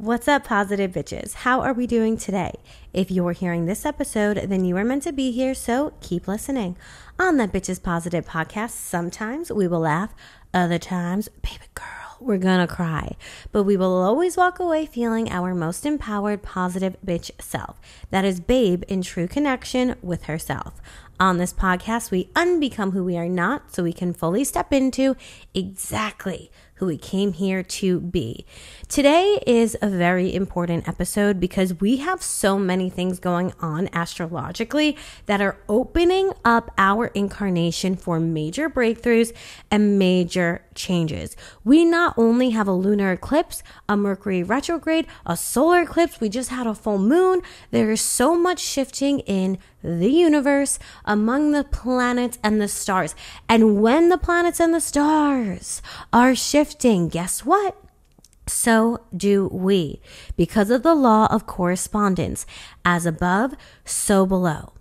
What's up, positive bitches? How are we doing today? If you're hearing this episode, then you are meant to be here, so keep listening. On the Bitches Positive podcast, sometimes we will laugh, other times, baby girl, we're gonna cry. But we will always walk away feeling our most empowered, positive bitch self. That is babe in true connection with herself. On this podcast, we unbecome who we are not so we can fully step into exactly who we came here to be. Today is a very important episode because we have so many things going on astrologically that are opening up our incarnation for major breakthroughs and major changes. We not only have a lunar eclipse, a Mercury retrograde, a solar eclipse, we just had a full moon. There is so much shifting in the universe, among the planets and the stars. And when the planets and the stars are shifting, guess what? So do we, because of the law of correspondence. As above, so below.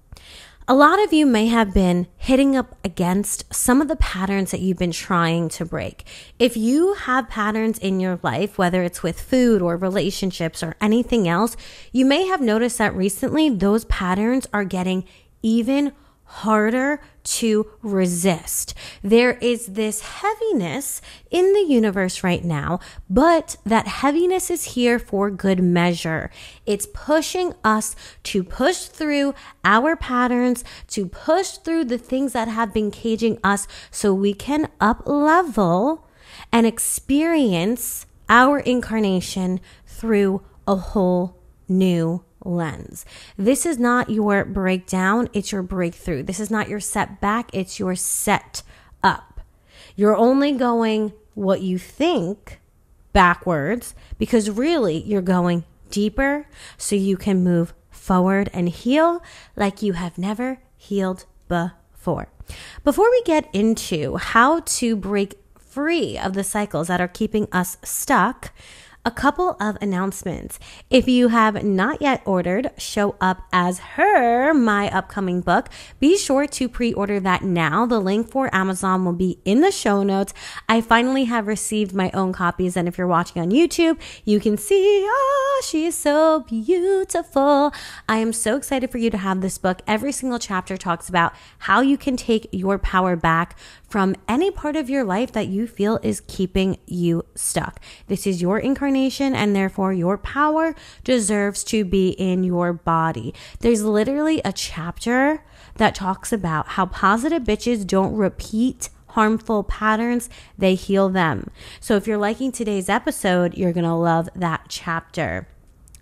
A lot of you may have been hitting up against some of the patterns that you've been trying to break. If you have patterns in your life, whether it's with food or relationships or anything else, you may have noticed that recently those patterns are getting even harder to resist. There is this heaviness in the universe right now, but that heaviness is here for good measure. It's pushing us to push through our patterns, to push through the things that have been caging us so we can up level and experience our incarnation through a whole new lens. This is not your breakdown, it's your breakthrough. This is not your setback, it's your set up. You're only going what you think backwards because really you're going deeper so you can move forward and heal like you have never healed before. Before we get into how to break free of the cycles that are keeping us stuck, a couple of announcements. If you have not yet ordered Show Up As Her, my upcoming book, be sure to pre-order that now. The link for Amazon will be in the show notes. I finally have received my own copies, and if you're watching on YouTube, you can see, she is so beautiful. I am so excited for you to have this book. Every single chapter talks about how you can take your power back from any part of your life that you feel is keeping you stuck. This is your incarnation, and therefore your power deserves to be in your body. There's literally a chapter that talks about how positive bitches don't repeat harmful patterns, they heal them. So if you're liking today's episode, you're gonna love that chapter.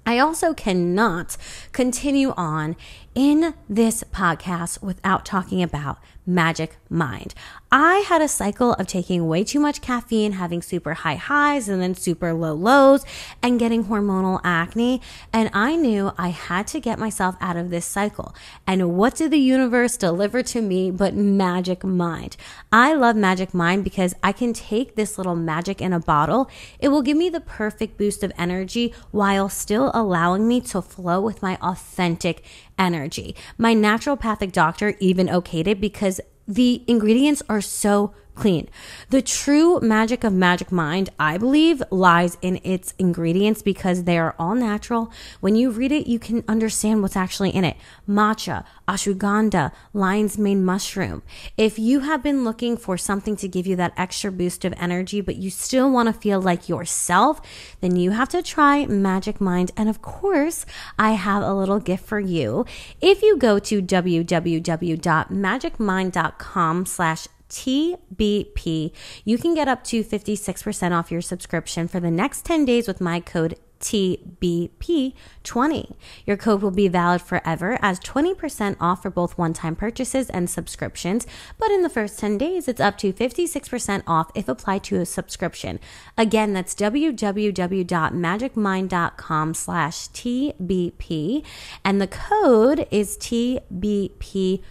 I also cannot continue on in this podcast without talking about Magic Mind. I had a cycle of taking way too much caffeine, having super high highs and then super low lows, and getting hormonal acne. And I knew I had to get myself out of this cycle. And what did the universe deliver to me but Magic Mind? I love Magic Mind because I can take this little magic in a bottle. It will give me the perfect boost of energy while still allowing me to flow with my authentic energy. My naturopathic doctor even okayed it because the ingredients are so clean. The true magic of Magic Mind, I believe, lies in its ingredients because they are all natural. When you read it, you can understand what's actually in it. Matcha, ashwagandha, lion's mane mushroom. If you have been looking for something to give you that extra boost of energy, but you still want to feel like yourself, then you have to try Magic Mind. And of course, I have a little gift for you. If you go to www.magicmind.com/TBP, you can get up to 56% off your subscription for the next 10 days with my code TBP20. Your code will be valid forever as 20% off for both one-time purchases and subscriptions, but in the first 10 days, it's up to 56% off if applied to a subscription. Again, that's www.magicmind.com/TBP, and the code is TBP20.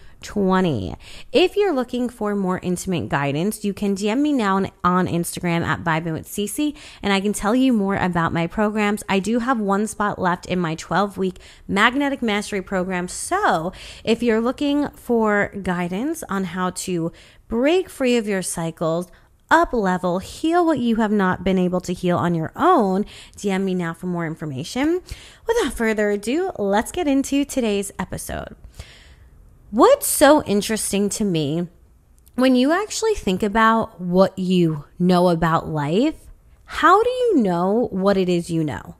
If you're looking for more intimate guidance, you can DM me now on Instagram at Vibin with Cece, and I can tell you more about my programs. I do have one spot left in my 12-week Magnetic Mastery program. So if you're looking for guidance on how to break free of your cycles, up level, heal what you have not been able to heal on your own, DM me now for more information. Without further ado, let's get into today's episode. What's so interesting to me, when you actually think about what you know about life, how do you know what it is you know?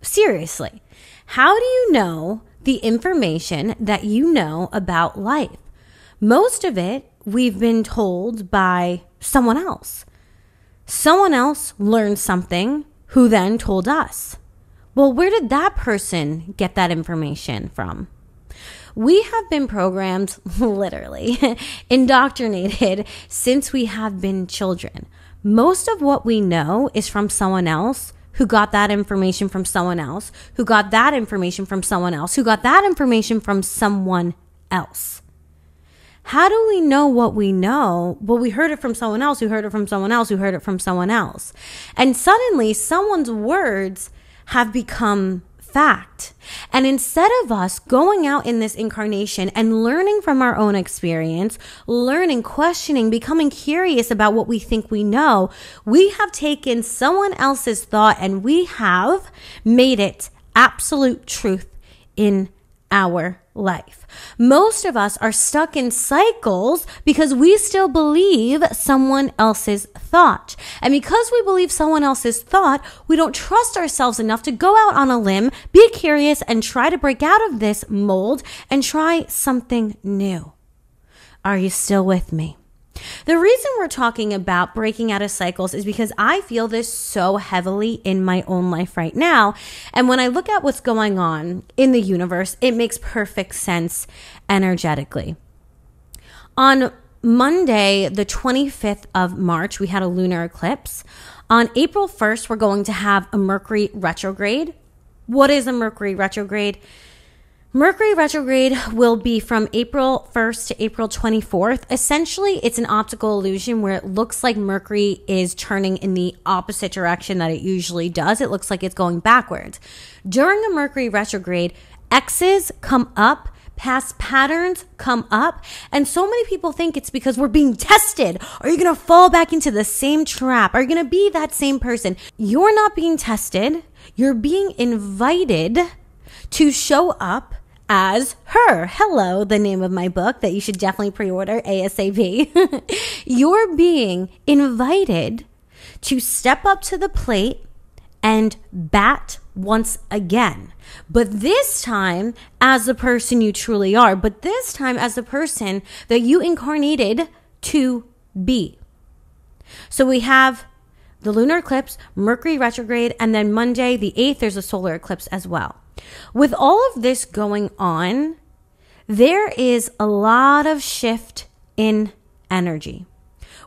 Seriously, how do you know the information that you know about life? Most of it we've been told by someone else. Someone else learned something who then told us. Well, where did that person get that information from? We have been programmed, literally, indoctrinated since we have been children. Most of what we know is from someone else who got that information from someone else, who got that information from someone else, who got that information from someone else. How do we know what we know? Well, we heard it from someone else, who heard it from someone else, who heard it from someone else. And suddenly someone's words have become fact. And instead of us going out in this incarnation and learning from our own experience, learning, questioning, becoming curious about what we think we know, we have taken someone else's thought and we have made it absolute truth in our life. Most of us are stuck in cycles because we still believe someone else's thought. And because we believe someone else's thought, we don't trust ourselves enough to go out on a limb, be curious, and try to break out of this mold and try something new. Are you still with me? The reason we're talking about breaking out of cycles is because I feel this so heavily in my own life right now. And when I look at what's going on in the universe, it makes perfect sense energetically. On Monday, the 25th of March, we had a lunar eclipse. On April 1st, we're going to have a Mercury retrograde. What is a Mercury retrograde? Mercury retrograde will be from April 1st to April 24th. Essentially, it's an optical illusion where it looks like Mercury is turning in the opposite direction that it usually does. It looks like it's going backwards. During a Mercury retrograde, X's come up, past patterns come up, and so many people think it's because we're being tested. Are you going to fall back into the same trap? Are you going to be that same person? You're not being tested. You're being invited to show up as her. Hello, the name of my book that you should definitely pre-order ASAP. You're being invited to step up to the plate and bat once again. But this time as the person you truly are. But this time as the person that you incarnated to be. So we have the lunar eclipse, Mercury retrograde, and then Monday the 8th, there's a solar eclipse as well. With all of this going on, there is a lot of shift in energy.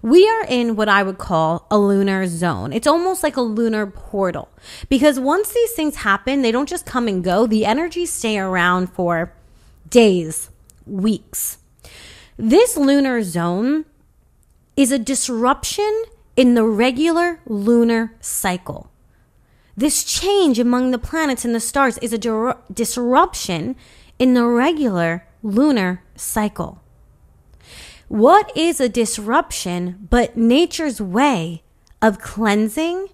We are in what I would call a lunar zone. It's almost like a lunar portal because once these things happen, they don't just come and go. The energies stay around for days, weeks. This lunar zone is a disruption in the regular lunar cycle. This change among the planets and the stars is a disruption in the regular lunar cycle. What is a disruption but nature's way of cleansing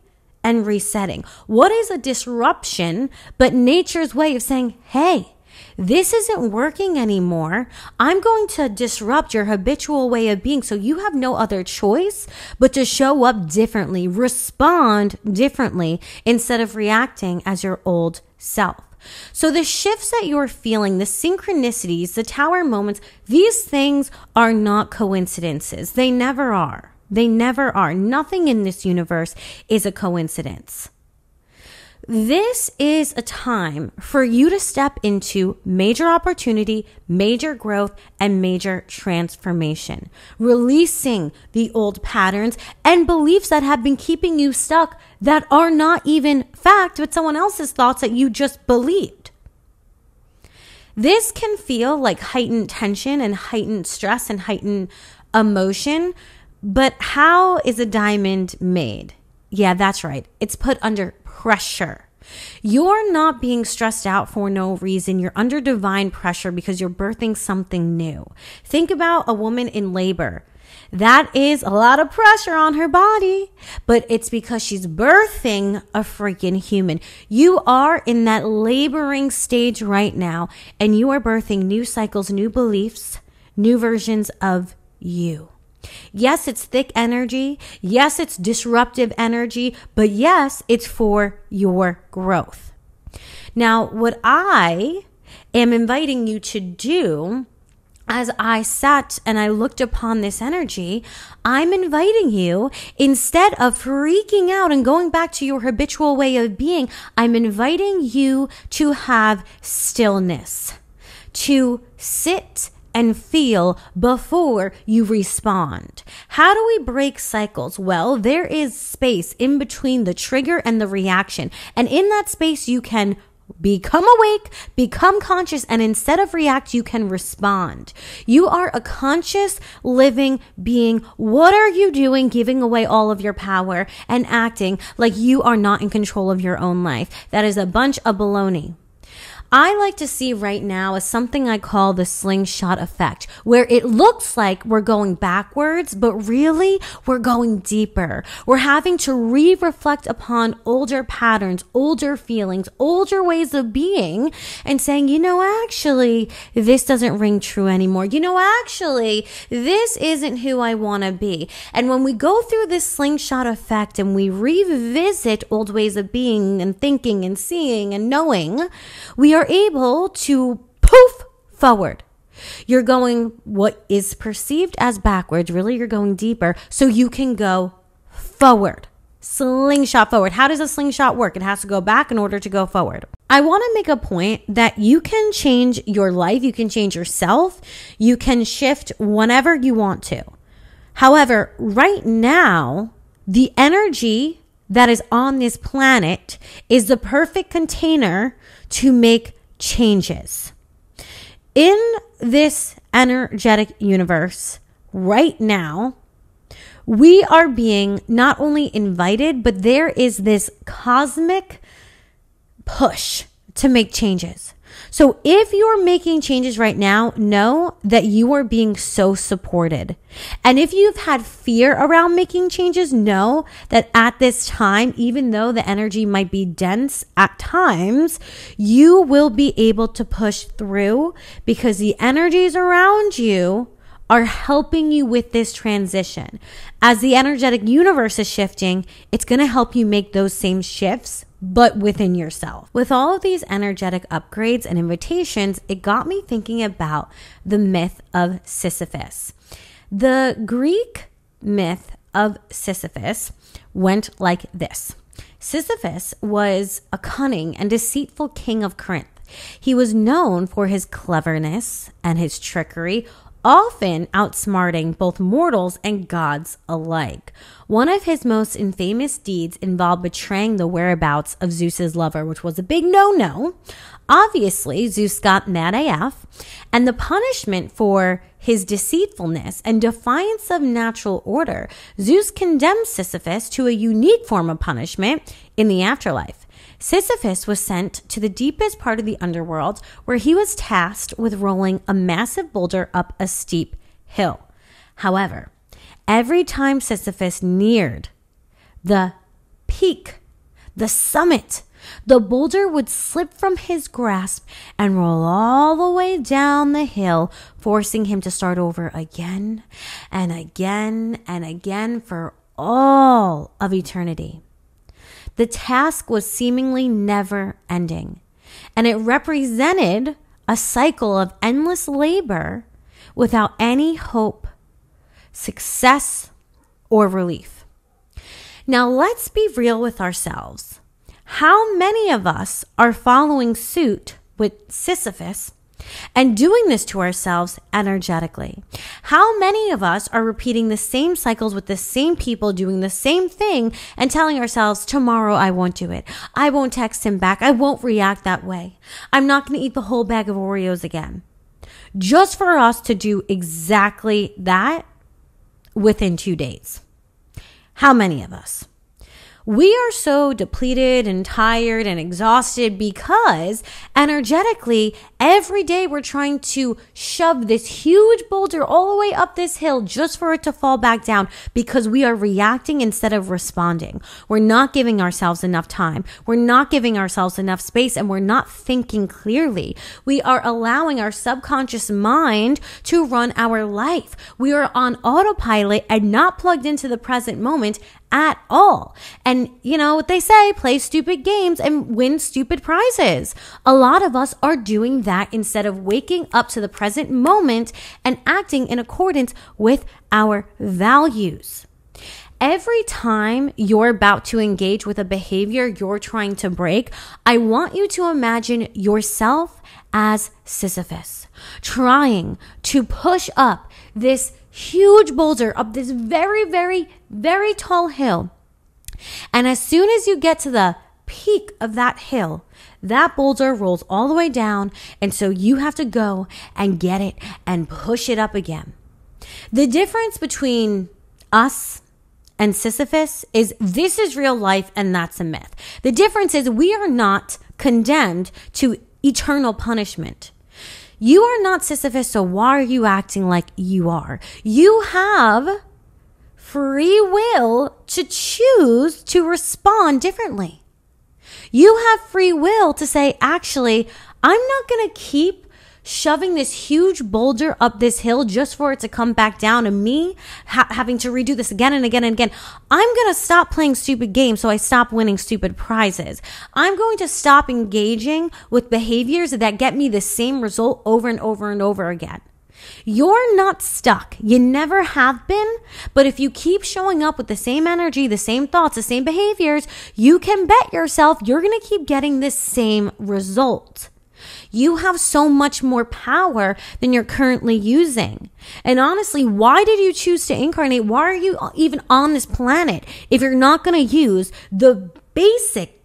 and resetting? What is a disruption but nature's way of saying, hey, this isn't working anymore. I'm going to disrupt your habitual way of being so you have no other choice but to show up differently, respond differently instead of reacting as your old self. So the shifts that you're feeling, the synchronicities, the tower moments, these things are not coincidences. They never are. They never are. Nothing in this universe is a coincidence. This is a time for you to step into major opportunity, major growth, and major transformation. Releasing the old patterns and beliefs that have been keeping you stuck that are not even fact, but someone else's thoughts that you just believed. This can feel like heightened tension and heightened stress and heightened emotion, but how is a diamond made? Yeah, that's right. It's put under pressure. You're not being stressed out for no reason. You're under divine pressure because you're birthing something new. Think about a woman in labor. That is a lot of pressure on her body, but it's because she's birthing a freaking human. You are in that laboring stage right now, and you are birthing new cycles, new beliefs, new versions of you. Yes, it's thick energy. Yes, it's disruptive energy, but yes, it's for your growth. Now, what I am inviting you to do, as I sat and I looked upon this energy, I'm inviting you, instead of freaking out and going back to your habitual way of being, I'm inviting you to have stillness, to sit and feel before you respond. How do we break cycles? Well, there is space in between the trigger and the reaction. And in that space, you can become awake, become conscious, and instead of react, you can respond. You are a conscious, living being. What are you doing giving away all of your power and acting like you are not in control of your own life? That is a bunch of baloney. I like to see right now as something I call the slingshot effect, where it looks like we're going backwards, but really we're going deeper. We're having to reflect upon older patterns, older feelings, older ways of being, and saying, actually, this doesn't ring true anymore. Actually, this isn't who I want to be. And when we go through this slingshot effect and we revisit old ways of being and thinking and seeing and knowing, we are able to poof forward. You're going what is perceived as backwards. Really, you're going deeper so you can go forward. Slingshot forward. How does a slingshot work? It has to go back in order to go forward. I want to make a point that you can change your life. You can change yourself. You can shift whenever you want to. However, right now, the energy that is on this planet is the perfect container to make changes. In this energetic universe right now, we are being not only invited, but there is this cosmic push to make changes. So if you're making changes right now, know that you are being so supported. And if you've had fear around making changes, know that at this time, even though the energy might be dense at times, you will be able to push through because the energies around you are helping you with this transition. As the energetic universe is shifting, it's going to help you make those same shifts, but within yourself. With all of these energetic upgrades and invitations, it got me thinking about the myth of Sisyphus. The Greek myth of Sisyphus went like this. Sisyphus was a cunning and deceitful king of Corinth. He was known for his cleverness and his trickery, often outsmarting both mortals and gods alike. One of his most infamous deeds involved betraying the whereabouts of Zeus's lover, which was a big no-no. Obviously, Zeus got mad AF, and the punishment for his deceitfulness and defiance of natural order, Zeus condemned Sisyphus to a unique form of punishment in the afterlife. Sisyphus was sent to the deepest part of the underworld, where he was tasked with rolling a massive boulder up a steep hill. However, every time Sisyphus neared the peak, the summit, the boulder would slip from his grasp and roll all the way down the hill, forcing him to start over again and again and again for all of eternity. The task was seemingly never ending, and it represented a cycle of endless labor without any hope, success, or relief. Now, let's be real with ourselves. How many of us are following suit with Sisyphus and doing this to ourselves energetically? How many of us are repeating the same cycles with the same people, doing the same thing and telling ourselves, tomorrow I won't do it. I won't text him back. I won't react that way. I'm not going to eat the whole bag of Oreos again. Just for us to do exactly that within 2 days. How many of us? We are so depleted and tired and exhausted because energetically, every day we're trying to shove this huge boulder all the way up this hill just for it to fall back down because we are reacting instead of responding. We're not giving ourselves enough time. We're not giving ourselves enough space, and we're not thinking clearly. We are allowing our subconscious mind to run our life. We are on autopilot and not plugged into the present moment at all. And you know what they say, play stupid games and win stupid prizes. A lot of us are doing that instead of waking up to the present moment and acting in accordance with our values. Every time you're about to engage with a behavior you're trying to break, I want you to imagine yourself as Sisyphus, trying to push up this huge boulder up this very, very, very tall hill. And as soon as you get to the peak of that hill, that boulder rolls all the way down. And so you have to go and get it and push it up again. The difference between us and Sisyphus is this is real life and that's a myth. The difference is we are not condemned to eternal punishment. You are not Sisyphus, so why are you acting like you are? You have free will to choose to respond differently. You have free will to say, actually, I'm not going to keep shoving this huge boulder up this hill just for it to come back down and me having to redo this again and again and again. I'm going to stop playing stupid games so I stop winning stupid prizes. I'm going to stop engaging with behaviors that get me the same result over and over and over again. You're not stuck. You never have been. But if you keep showing up with the same energy, the same thoughts, the same behaviors, you can bet yourself you're going to keep getting the same result. You have so much more power than you're currently using. And honestly, why did you choose to incarnate? Why are you even on this planet if you're not going to use the basic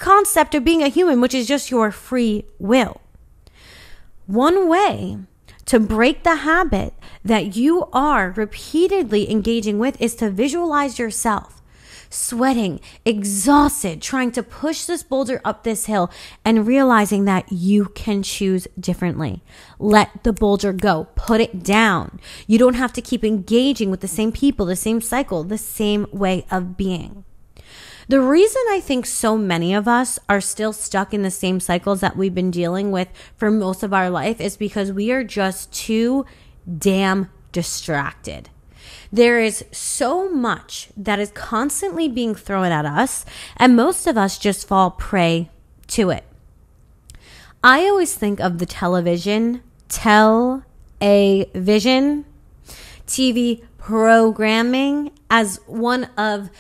concept of being a human, which is just your free will? One way to break the habit that you are repeatedly engaging with is to visualize yourself sweating, exhausted, trying to push this boulder up this hill and realizing that you can choose differently. Let the boulder go. Put it down. You don't have to keep engaging with the same people, the same cycle, the same way of being. The reason I think so many of us are still stuck in the same cycles that we've been dealing with for most of our life is because we are just too damn distracted. There is so much that is constantly being thrown at us, and most of us just fall prey to it. I always think of the television, TV programming as one of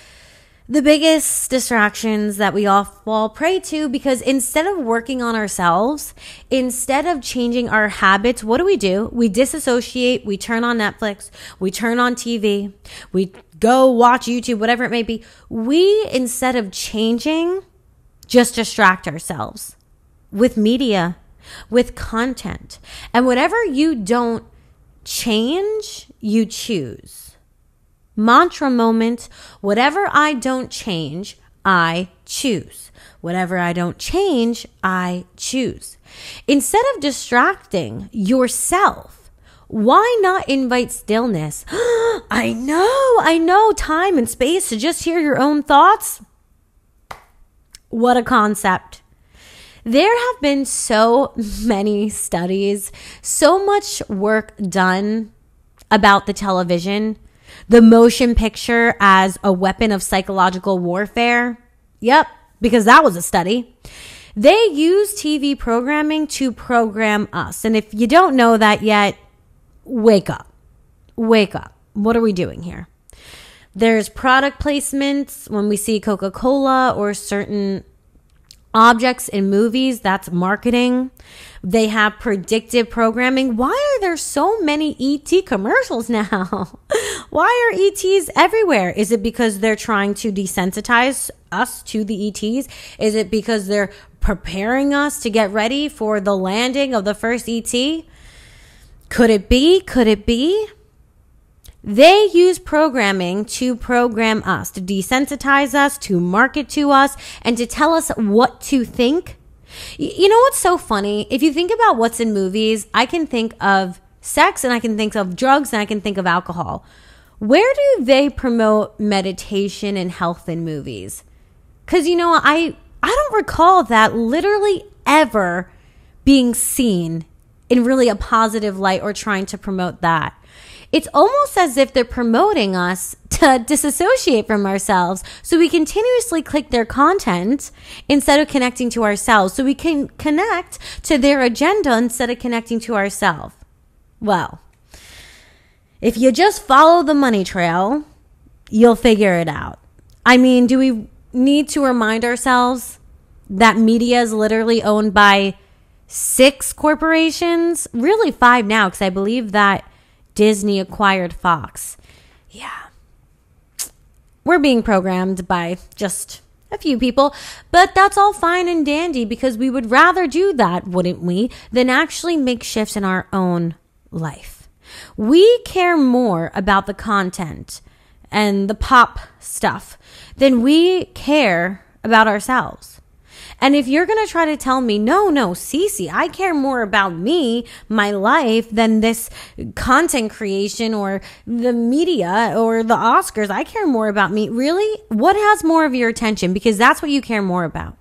the biggest distractions that we all fall prey to, because instead of working on ourselves, instead of changing our habits, what do? We disassociate, we turn on Netflix, we turn on TV, we go watch YouTube, whatever it may be. We, instead of changing, just distract ourselves with media, with content. And whatever you don't change, you choose. Mantra moment, whatever I don't change, I choose. Whatever I don't change, I choose. Instead of distracting yourself, why not invite stillness? I know, time and space to just hear your own thoughts. What a concept. There have been so many studies, so much work done about the television, the motion picture as a weapon of psychological warfare. Yep, because that was a study. They use TV programming to program us. And if you don't know that yet, wake up. Wake up. What are we doing here? There's product placements when we see Coca-Cola or certain objects in movies. That's marketing. They have predictive programming. Why are there so many ET commercials now? Why are ETs everywhere? Is it because they're trying to desensitize us to the ETs? Is it because they're preparing us to get ready for the landing of the first ET? Could it be? They use programming to program us, to desensitize us, to market to us, and to tell us what to think. You know what's so funny? If you think about what's in movies, I can think of sex and I can think of drugs and I can think of alcohol. Where do they promote meditation and health in movies? Because, I don't recall that literally ever being seen in really a positive light or trying to promote that. It's almost as if they're promoting us to disassociate from ourselves so we continuously click their content instead of connecting to ourselves, so we can connect to their agenda instead of connecting to ourselves. Well, if you just follow the money trail, you'll figure it out. I mean, do we need to remind ourselves that media is literally owned by 6 corporations? Really 5 now, because I believe that Disney acquired Fox. Yeah. We're being programmed by just a few people, but that's all fine and dandy because we would rather do that, wouldn't we, than actually make shifts in our own life. We care more about the content and the pop stuff than we care about ourselves. And if you're going to try to tell me, no, Cece, I care more about me, my life, than this content creation or the media or the Oscars, I care more about me. Really? What has more of your attention? Because that's what you care more about.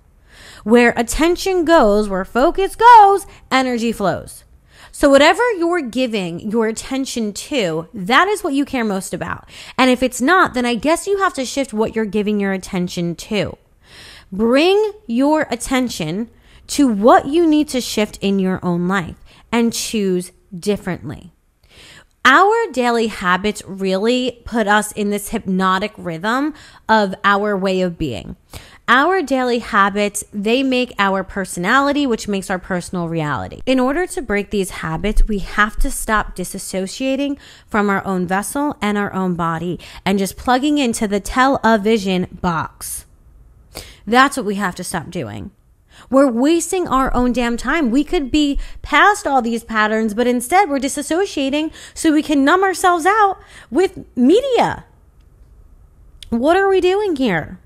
Where attention goes, where focus goes, energy flows. So whatever you're giving your attention to, that is what you care most about. And if it's not, then I guess you have to shift what you're giving your attention to. Bring your attention to what you need to shift in your own life and choose differently. Our daily habits really put us in this hypnotic rhythm of our way of being. Our daily habits, they make our personality, which makes our personal reality. In order to break these habits, we have to stop disassociating from our own vessel and our own body and just plugging into the television box. That's what we have to stop doing. We're wasting our own damn time. We could be past all these patterns, but instead we're disassociating so we can numb ourselves out with media. What are we doing here?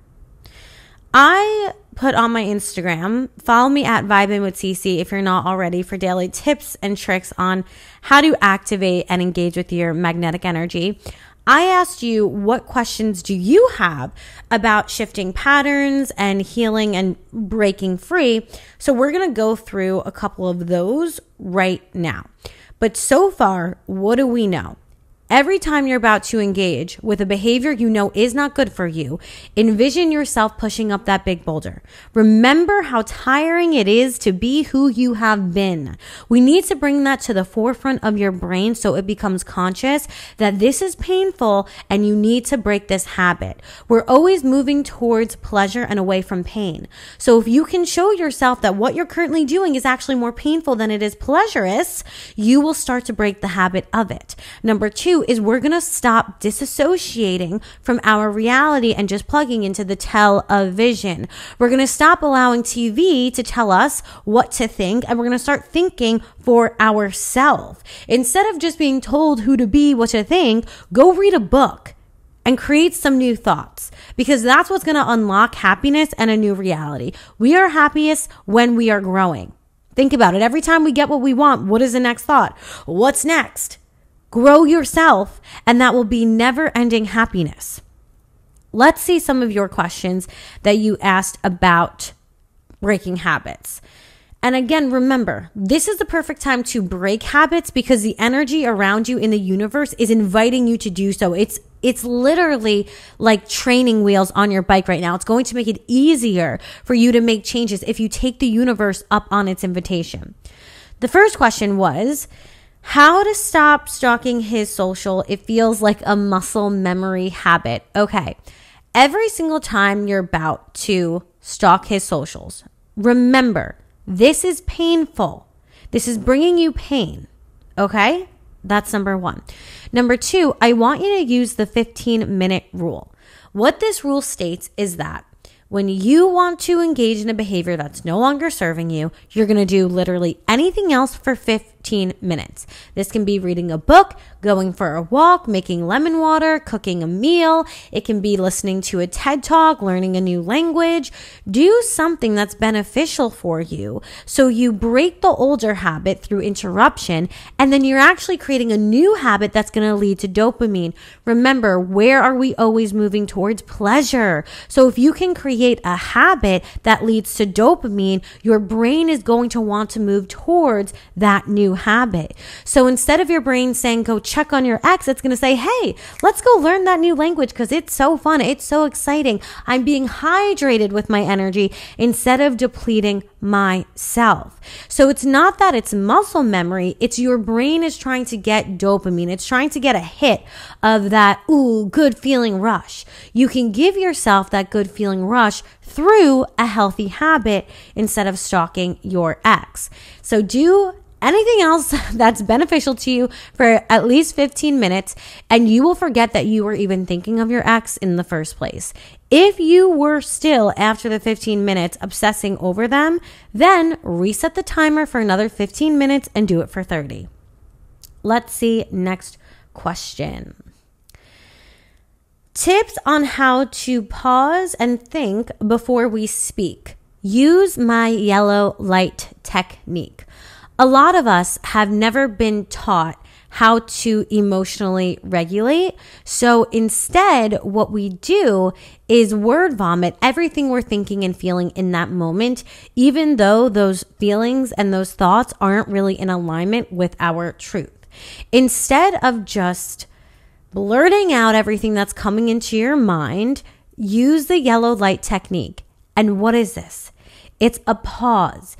I put on my Instagram, follow me at Vibin with CC if you're not already, for daily tips and tricks on how to activate and engage with your magnetic energy. I asked you, what questions do you have about shifting patterns and healing and breaking free? So we're going to go through a couple of those right now. But so far, what do we know? Every time you're about to engage with a behavior you know is not good for you, envision yourself pushing up that big boulder. Remember how tiring it is to be who you have been. We need to bring that to the forefront of your brain so it becomes conscious that this is painful and you need to break this habit. We're always moving towards pleasure and away from pain. So if you can show yourself that what you're currently doing is actually more painful than it is pleasurous, you will start to break the habit of it. Number 2 is we're going to stop disassociating from our reality and just plugging into the television. We're going to stop allowing TV to tell us what to think, and we're going to start thinking for ourselves. Instead of just being told who to be, what to think, go read a book and create some new thoughts, because that's what's going to unlock happiness and a new reality. We are happiest when we are growing. Think about it. Every time we get what we want, what is the next thought? What's next? Grow yourself, and that will be never-ending happiness. Let's see some of your questions that you asked about breaking habits. And again, remember, this is the perfect time to break habits because the energy around you in the universe is inviting you to do so. It's literally like training wheels on your bike right now. It's going to make it easier for you to make changes if you take the universe up on its invitation. The first question was, how to stop stalking his social. It feels like a muscle memory habit. Okay. Every single time you're about to stalk his socials, remember, this is painful. This is bringing you pain. Okay? That's number 1. Number 2, I want you to use the 15-minute rule. What this rule states is that when you want to engage in a behavior that's no longer serving you, you're going to do literally anything else for 15 minutes. This can be reading a book, going for a walk, making lemon water, cooking a meal. It can be listening to a TED Talk, learning a new language. Do something that's beneficial for you so you break the older habit through interruption, and then you're actually creating a new habit that's going to lead to dopamine. Remember, where are we always moving towards? Pleasure. So if you can create a habit that leads to dopamine, your brain is going to want to move towards that new habit. So instead of your brain saying, go check on your ex, it's going to say, hey, let's go learn that new language because it's so fun. It's so exciting. I'm being hydrated with my energy instead of depleting myself. So it's not that it's muscle memory. It's your brain is trying to get dopamine. It's trying to get a hit of that, ooh, good feeling rush. You can give yourself that good feeling rush through a healthy habit instead of stalking your ex. So do anything else that's beneficial to you for at least 15 minutes, and you will forget that you were even thinking of your ex in the first place. If you were still, after the 15 minutes, obsessing over them, then reset the timer for another 15 minutes and do it for 30. Let's see, next question. Tips on how to pause and think before we speak. Use my yellow light technique. A lot of us have never been taught how to emotionally regulate. So instead, what we do is word vomit everything we're thinking and feeling in that moment, even though those feelings and those thoughts aren't really in alignment with our truth. Instead of just blurting out everything that's coming into your mind, use the yellow light technique. And what is this? It's a pause.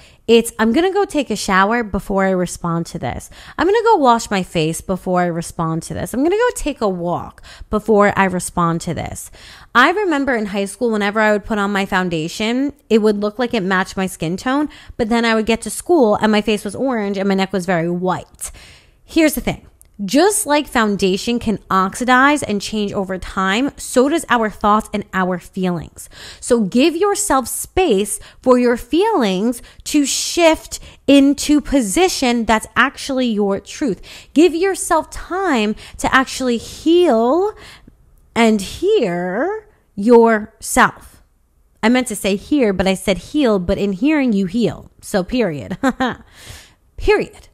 I'm going to go take a shower before I respond to this. I'm going to go wash my face before I respond to this. I'm going to go take a walk before I respond to this. I remember in high school, whenever I would put on my foundation, it would look like it matched my skin tone, but then I would get to school and my face was orange and my neck was very white. Here's the thing. Just like foundation can oxidize and change over time, so does our thoughts and our feelings. So give yourself space for your feelings to shift into position that's actually your truth. Give yourself time to actually heal and hear yourself. I meant to say hear, but I said heal, but in hearing you heal. So period. Period.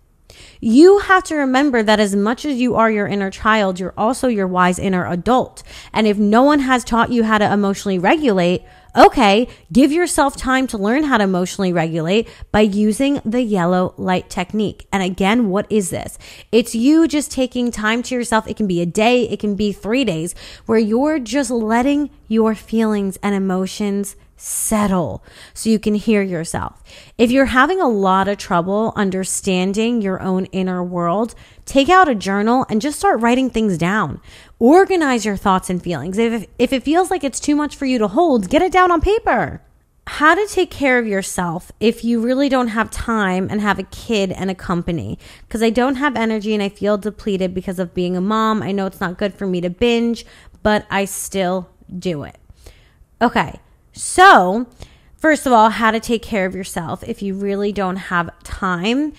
You have to remember that as much as you are your inner child, you're also your wise inner adult. And if no one has taught you how to emotionally regulate, okay, give yourself time to learn how to emotionally regulate by using the yellow light technique. And again, what is this? It's you just taking time to yourself. It can be a day, it can be 3 days, where you're just letting your feelings and emotions settle so you can hear yourself. If you're having a lot of trouble understanding your own inner world, take out a journal and just start writing things down. Organize your thoughts and feelings. If it feels like it's too much for you to hold, get it down on paper. How to take care of yourself if you really don't have time and have a kid and a company. Because I don't have energy and I feel depleted because of being a mom. I know it's not good for me to binge, but I still do it. Okay. So, first of all, how to take care of yourself if you really don't have time.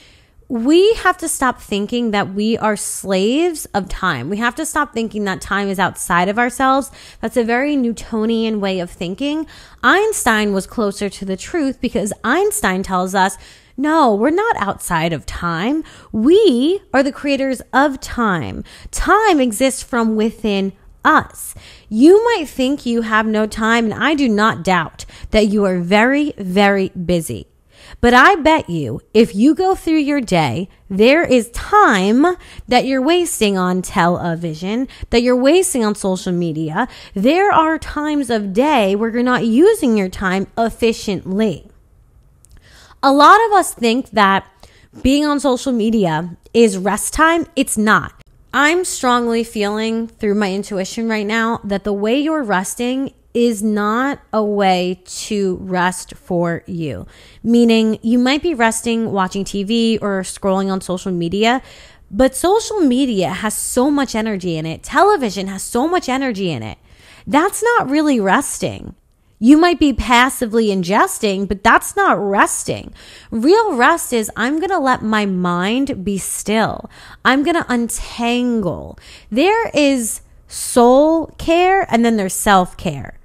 We have to stop thinking that we are slaves of time. We have to stop thinking that time is outside of ourselves. That's a very Newtonian way of thinking. Einstein was closer to the truth because Einstein tells us, no, we're not outside of time. We are the creators of time. Time exists from within us. You might think you have no time, and I do not doubt that you are very, very busy. But I bet you, if you go through your day, there is time that you're wasting on television, that you're wasting on social media. There are times of day where you're not using your time efficiently. A lot of us think that being on social media is rest time. It's not. I'm strongly feeling through my intuition right now that the way you're resting is not a way to rest for you. Meaning you might be resting watching TV or scrolling on social media, but social media has so much energy in it. Television has so much energy in it. That's not really resting. You might be passively ingesting, but that's not resting. Real rest is I'm going to let my mind be still. I'm going to untangle. There is soul care and then there's self-care.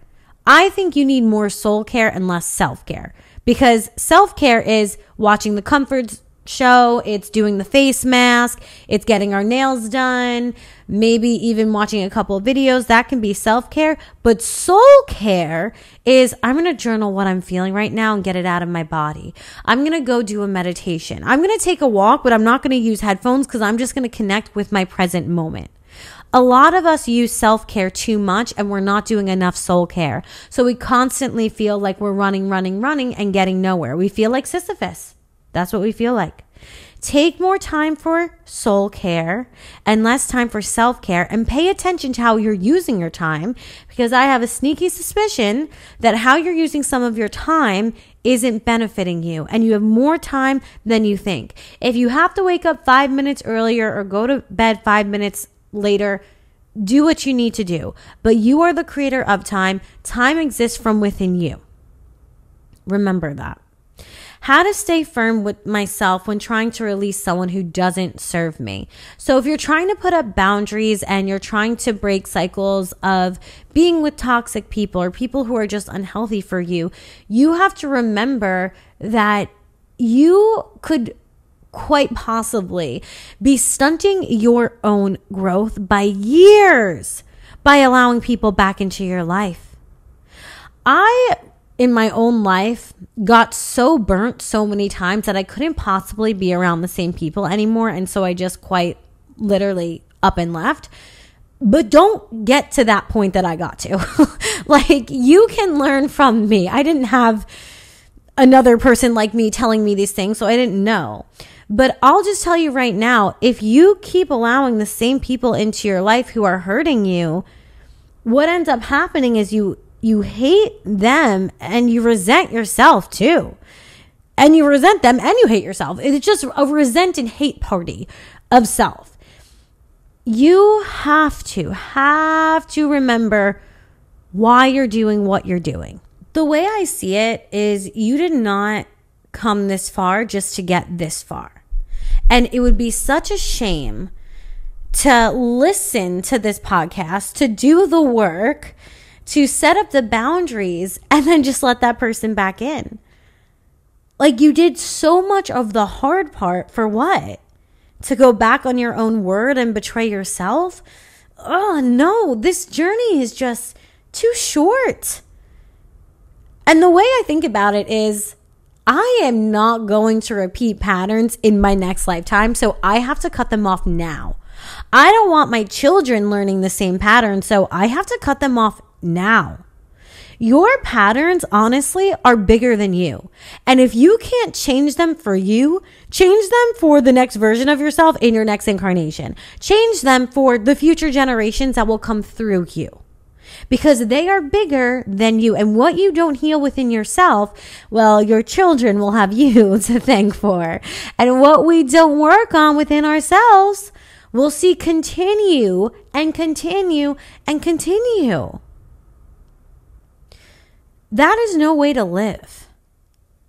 I think you need more soul care and less self-care, because self-care is watching the comfort show, it's doing the face mask, it's getting our nails done, maybe even watching a couple of videos. That can be self-care. But soul care is I'm going to journal what I'm feeling right now and get it out of my body. I'm going to go do a meditation. I'm going to take a walk, but I'm not going to use headphones because I'm just going to connect with my present moment. A lot of us use self-care too much and we're not doing enough soul care. So we constantly feel like we're running and getting nowhere. We feel like Sisyphus. That's what we feel like. Take more time for soul care and less time for self-care, and pay attention to how you're using your time, because I have a sneaky suspicion that how you're using some of your time isn't benefiting you, and you have more time than you think. If you have to wake up 5 minutes earlier or go to bed 5 minutes later, do what you need to do. But you are the creator of time. Time exists from within you. Remember that. How to stay firm with myself when trying to release someone who doesn't serve me. So if you're trying to put up boundaries and you're trying to break cycles of being with toxic people or people who are just unhealthy for you, you have to remember that you could quite possibly be stunting your own growth by years by allowing people back into your life. In my own life, got so burnt so many times that I couldn't possibly be around the same people anymore. And so I just quite literally up and left. But don't get to that point that I got to. Like, you can learn from me. I didn't have another person like me telling me these things, so I didn't know. But I'll just tell you right now, if you keep allowing the same people into your life who are hurting you, what ends up happening is you hate them and you resent yourself too. And you resent them and you hate yourself. It's just a resent and hate party of self. You have to remember why you're doing what you're doing. The way I see it is you did not come this far just to get this far. And it would be such a shame to listen to this podcast, to do the work, to set up the boundaries, and then just let that person back in. Like, you did so much of the hard part for what? To go back on your own word and betray yourself? Oh, no, this journey is just too short. And the way I think about it is, I am not going to repeat patterns in my next lifetime, so I have to cut them off now. I don't want my children learning the same pattern, so I have to cut them off now. Your patterns, honestly, are bigger than you. And if you can't change them for you, change them for the next version of yourself in your next incarnation. Change them for the future generations that will come through you. Because they are bigger than you. And what you don't heal within yourself, well, your children will have you to thank for. And what we don't work on within ourselves, we'll see continue and continue and continue. That is no way to live.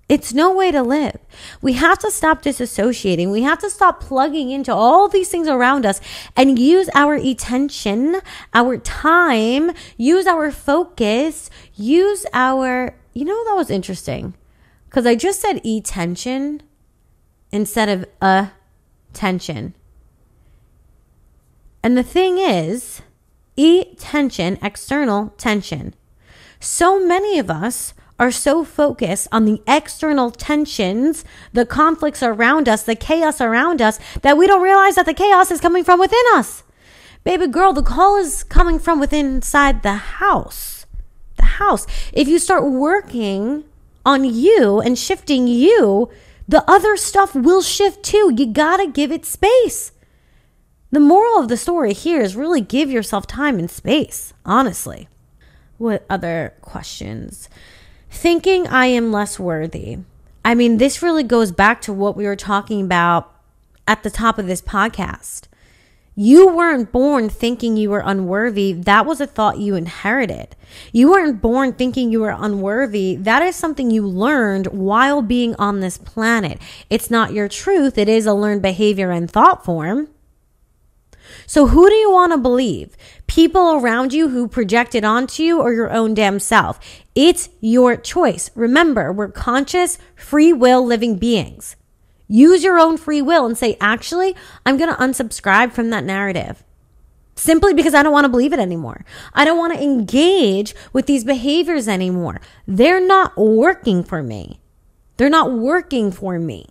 It's no way to live. We have to stop disassociating. We have to stop plugging into all these things around us and use our attention, our time, use our focus, use our, that was interesting. Because I just said attention instead of attention. And the thing is, attention, external tension. So many of us are so focused on the external tensions, the conflicts around us, the chaos around us, that we don't realize that the chaos is coming from within us. Baby girl, the call is coming from within inside the house. The house. If you start working on you and shifting you, the other stuff will shift too. You gotta give it space. The moral of the story here is really give yourself time and space, honestly. What other questions? Thinking I am less worthy. I mean, this really goes back to what we were talking about at the top of this podcast. You weren't born thinking you were unworthy. That was a thought you inherited. You weren't born thinking you were unworthy. That is something you learned while being on this planet. It's not your truth. It is a learned behavior and thought form. So who do you want to believe? People around you who project it onto you, or your own damn self? It's your choice. Remember, we're conscious, free will living beings. Use your own free will and say, actually, I'm going to unsubscribe from that narrative. Simply because I don't want to believe it anymore. I don't want to engage with these behaviors anymore. They're not working for me. They're not working for me.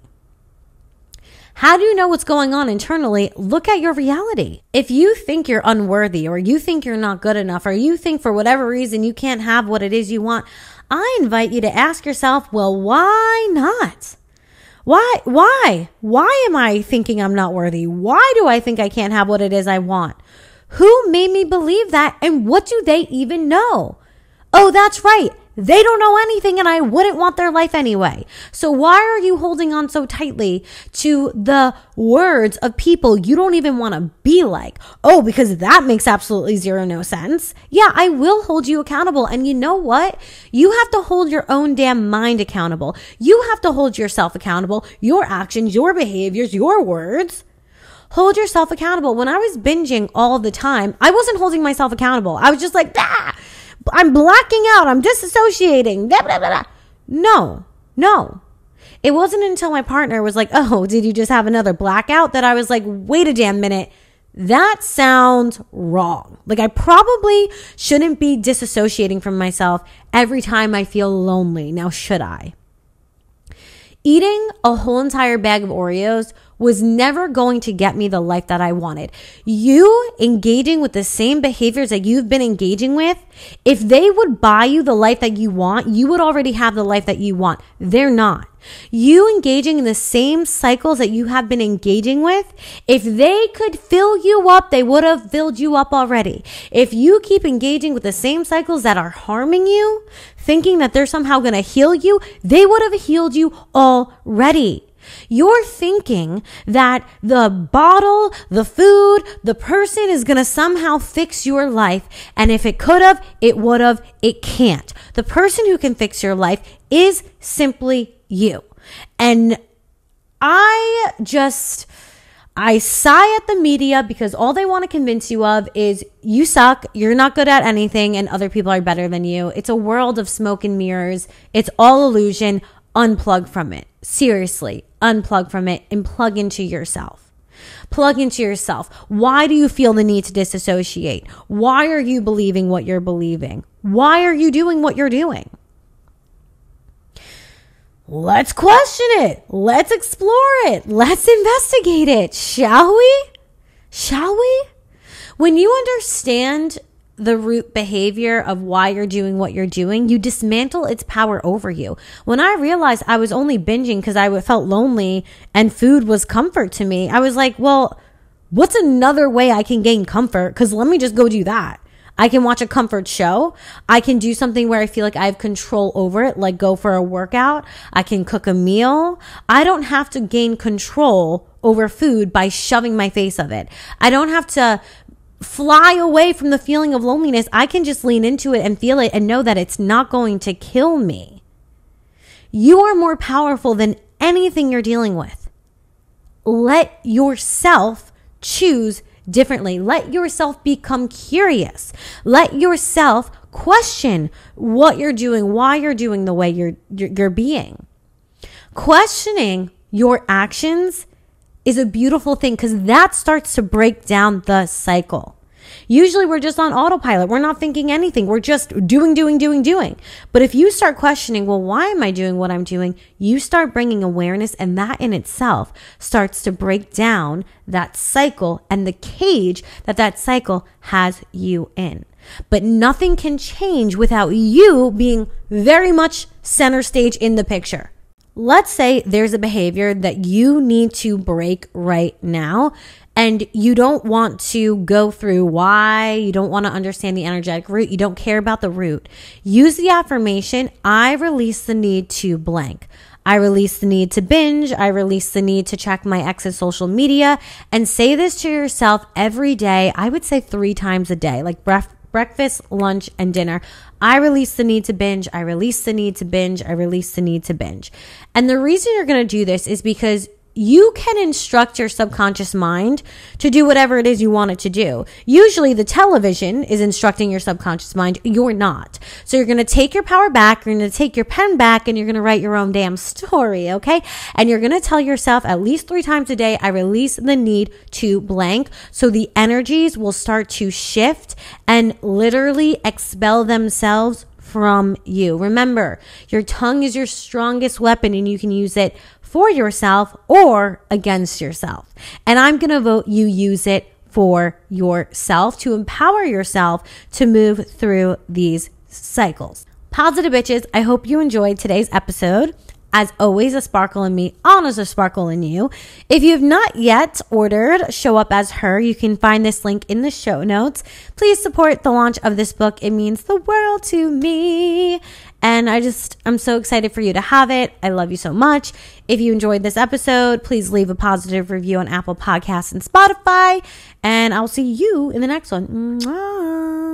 How do you know what's going on internally? Look at your reality. If you think you're unworthy, or you think you're not good enough, or you think for whatever reason you can't have what it is you want, I invite you to ask yourself, well, why not? Why am I thinking I'm not worthy? Why do I think I can't have what it is I want? Who made me believe that? And what do they even know? Oh, that's right. They don't know anything, and I wouldn't want their life anyway. So why are you holding on so tightly to the words of people you don't even want to be like? Oh, because that makes absolutely no sense. Yeah, I will hold you accountable. And you know what? You have to hold your own damn mind accountable. You have to hold yourself accountable, your actions, your behaviors, your words. Hold yourself accountable. When I was binging all the time, I wasn't holding myself accountable. I was just like, I'm blacking out. I'm disassociating. Blah, blah, blah. No. It wasn't until my partner was like, oh, did you just have another blackout? That I was like, wait a damn minute. That sounds wrong. Like, I probably shouldn't be disassociating from myself every time I feel lonely. Now, should I? Eating a whole entire bag of Oreos was never going to get me the life that I wanted. You engaging with the same behaviors that you've been engaging with, if they would buy you the life that you want, you would already have the life that you want. They're not. You engaging in the same cycles that you have been engaging with, if they could fill you up, they would have filled you up already. If you keep engaging with the same cycles that are harming you, thinking that they're somehow going to heal you, they would have healed you already. You're thinking that the bottle, the food, the person is going to somehow fix your life. And if it could have, it would have, it can't. The person who can fix your life is simply you. And I sigh at the media because all they want to convince you of is you suck, you're not good at anything, and other people are better than you. It's a world of smoke and mirrors. It's all illusion. Unplug from it. Seriously, unplug from it and plug into yourself. Plug into yourself. Why do you feel the need to disassociate? Why are you believing what you're believing? Why are you doing what you're doing? Let's question it. Let's explore it. Let's investigate it. Shall we? Shall we? When you understand the root behavior of why you're doing what you're doing, you dismantle its power over you. When I realized I was only binging because I felt lonely and food was comfort to me, I was like, well, what's another way I can gain comfort? Because let me just go do that. I can watch a comfort show. I can do something where I feel like I have control over it, like go for a workout. I can cook a meal. I don't have to gain control over food by shoving my face of it. I don't have to fly away from the feeling of loneliness. I can just lean into it and feel it and know that it's not going to kill me. You are more powerful than anything you're dealing with. Let yourself choose differently. Let yourself become curious. Let yourself question what you're doing, why you're doing the way you're being. Questioning your actions is a beautiful thing because that starts to break down the cycle. Usually we're just on autopilot. We're not thinking anything. We're just doing. But if you start questioning, well, why am I doing what I'm doing? You start bringing awareness, and that in itself starts to break down that cycle and the cage that cycle has you in. But nothing can change without you being very much center stage in the picture. Let's say there's a behavior that you need to break right now, and you don't want to go through why, you don't want to understand the energetic root, you don't care about the root. Use the affirmation, I release the need to blank. I release the need to binge. I release the need to check my ex's social media. And say this to yourself every day. I would say 3 times a day, like breakfast, lunch, and dinner. I release the need to binge. I release the need to binge. I release the need to binge. And the reason you're going to do this is because you can instruct your subconscious mind to do whatever it is you want it to do. Usually the television is instructing your subconscious mind. You're not. So you're going to take your power back. You're going to take your pen back and you're going to write your own damn story. Okay. And you're going to tell yourself at least 3 times a day, I release the need to blank. So the energies will start to shift and literally expel themselves from you. Remember, your tongue is your strongest weapon and you can use it for yourself or against yourself. And I'm going to vote you use it for yourself to empower yourself to move through these cycles. Positive bitches, I hope you enjoyed today's episode. As always, a sparkle in me, honors a sparkle in you. If you have not yet ordered Show Up As Her, you can find this link in the show notes. Please support the launch of this book. It means the world to me. And I'm so excited for you to have it. I love you so much. If you enjoyed this episode, please leave a positive review on Apple Podcasts and Spotify. And I'll see you in the next one. Mwah.